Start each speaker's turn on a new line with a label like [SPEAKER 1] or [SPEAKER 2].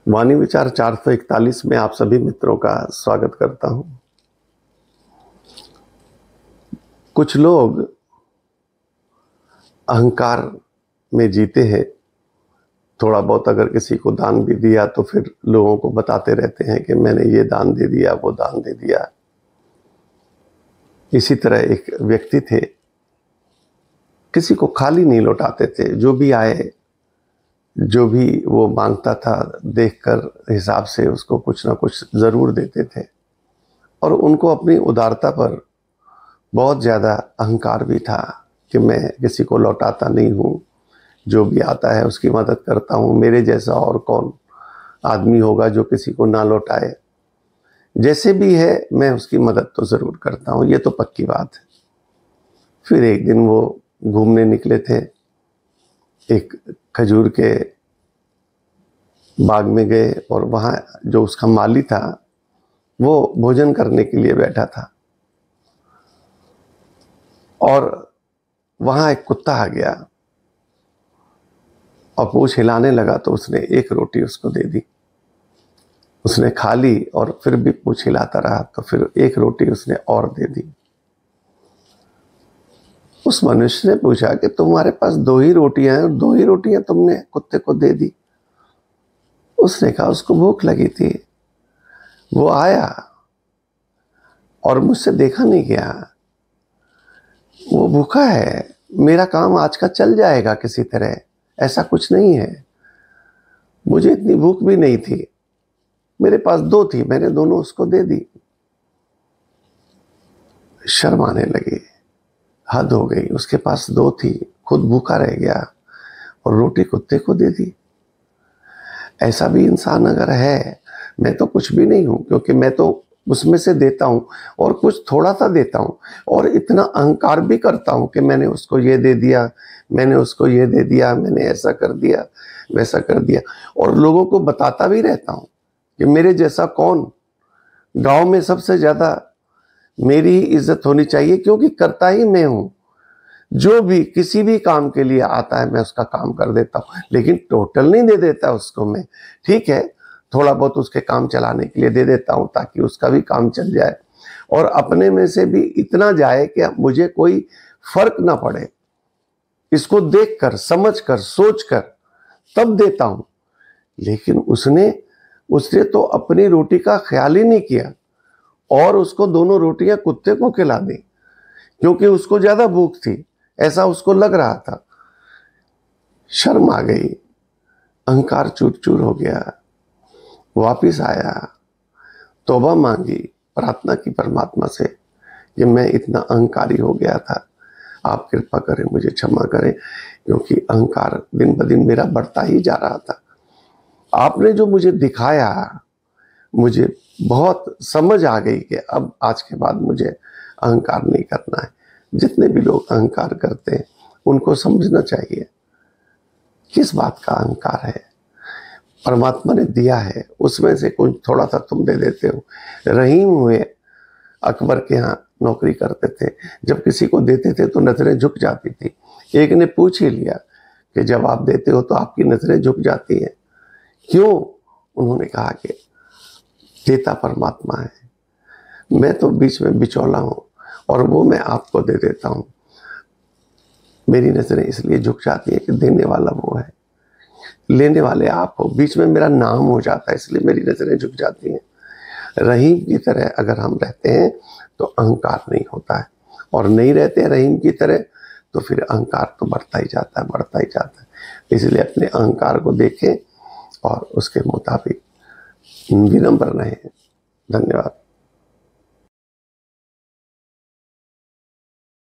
[SPEAKER 1] वाणी विचार 441 में आप सभी मित्रों का स्वागत करता हूं। कुछ लोग अहंकार में जीते हैं। थोड़ा बहुत अगर किसी को दान भी दिया तो फिर लोगों को बताते रहते हैं कि मैंने ये दान दे दिया, वो दान दे दिया। इसी तरह एक व्यक्ति थे, किसी को खाली नहीं लौटाते थे। जो भी आए, जो भी वो मांगता था, देखकर हिसाब से उसको कुछ ना कुछ जरूर देते थे। और उनको अपनी उदारता पर बहुत ज़्यादा अहंकार भी था कि मैं किसी को लौटाता नहीं हूँ, जो भी आता है उसकी मदद करता हूँ। मेरे जैसा और कौन आदमी होगा जो किसी को ना लौटाए। जैसे भी है मैं उसकी मदद तो ज़रूर करता हूँ, ये तो पक्की बात है। फिर एक दिन वो घूमने निकले थे, एक खजूर के बाग में गए और वहाँ जो उसका माली था वो भोजन करने के लिए बैठा था। और वहाँ एक कुत्ता आ गया और पूंछ हिलाने लगा, तो उसने एक रोटी उसको दे दी। उसने खा ली और फिर भी पूंछ हिलाता रहा, तो फिर एक रोटी उसने और दे दी। उस मनुष्य ने पूछा कि तुम्हारे पास 2 ही रोटियां हैं और 2 ही रोटियां तुमने कुत्ते को दे दी। उसने कहा उसको भूख लगी थी, वो आया और मुझसे देखा नहीं गया। वो भूखा है, मेरा काम आज का चल जाएगा किसी तरह, ऐसा कुछ नहीं है। मुझे इतनी भूख भी नहीं थी, मेरे पास 2 थी, मैंने दोनों उसको दे दी। शर्म आने लगी, हद हो गई। उसके पास 2 थी, खुद भूखा रह गया और रोटी कुत्ते को दे दी। ऐसा भी इंसान अगर है, मैं तो कुछ भी नहीं हूं, क्योंकि मैं तो उसमें से देता हूं और कुछ थोड़ा सा देता हूं और इतना अहंकार भी करता हूं कि मैंने उसको ये दे दिया, मैंने उसको ये दे दिया, मैंने ऐसा कर दिया, वैसा कर दिया। और लोगों को बताता भी रहता हूं कि मेरे जैसा कौन, गांव में सबसे ज्यादा मेरी ही इज्जत होनी चाहिए, क्योंकि करता ही मैं हूं। जो भी किसी भी काम के लिए आता है मैं उसका काम कर देता हूं, लेकिन टोटल नहीं दे देता उसको मैं। ठीक है, थोड़ा बहुत उसके काम चलाने के लिए दे देता हूं ताकि उसका भी काम चल जाए और अपने में से भी इतना जाए कि मुझे कोई फर्क ना पड़े। इसको देखकर, समझकर, सोचकर तब देता हूं। लेकिन उसने तो अपनी रोटी का ख्याल ही नहीं किया और उसको दोनों रोटियां कुत्ते को खिला दी, क्योंकि उसको ज्यादा भूख थी, ऐसा उसको लग रहा था। शर्म आ गई, अहंकार चूर चूर हो गया। वापिस आया, तौबा मांगी, प्रार्थना की परमात्मा से कि मैं इतना अहंकारी हो गया था, आप कृपा करें, मुझे क्षमा करें, क्योंकि अहंकार दिन ब दिन मेरा बढ़ता ही जा रहा था। आपने जो मुझे दिखाया, मुझे बहुत समझ आ गई कि अब आज के बाद मुझे अहंकार नहीं करना है। जितने भी लोग अहंकार करते हैं उनको समझना चाहिए किस बात का अहंकार है। परमात्मा ने दिया है, उसमें से कुछ थोड़ा सा तुम दे देते हो। रहीम हुए अकबर के यहाँ नौकरी करते थे, जब किसी को देते थे तो नजरें झुक जाती थी। एक ने पूछ ही लिया कि जब आप देते हो तो आपकी नजरें झुक जाती हैं, क्यों? उन्होंने कहा कि देता परमात्मा है, मैं तो बीच में बिचौला हूं और वो मैं आपको दे देता हूं। मेरी नजरें इसलिए झुक जाती है कि देने वाला वो है, लेने वाले आप हो, बीच में मेरा नाम हो जाता है, इसलिए मेरी नजरें झुक जाती हैं। रहीम की तरह अगर हम रहते हैं तो अहंकार नहीं होता है, और नहीं रहते रहीम की तरह तो फिर अहंकार तो बढ़ता ही जाता है, बढ़ता ही जाता है। इसलिए अपने अहंकार को देखें और उसके मुताबिक विनम्र रहें। धन्यवाद।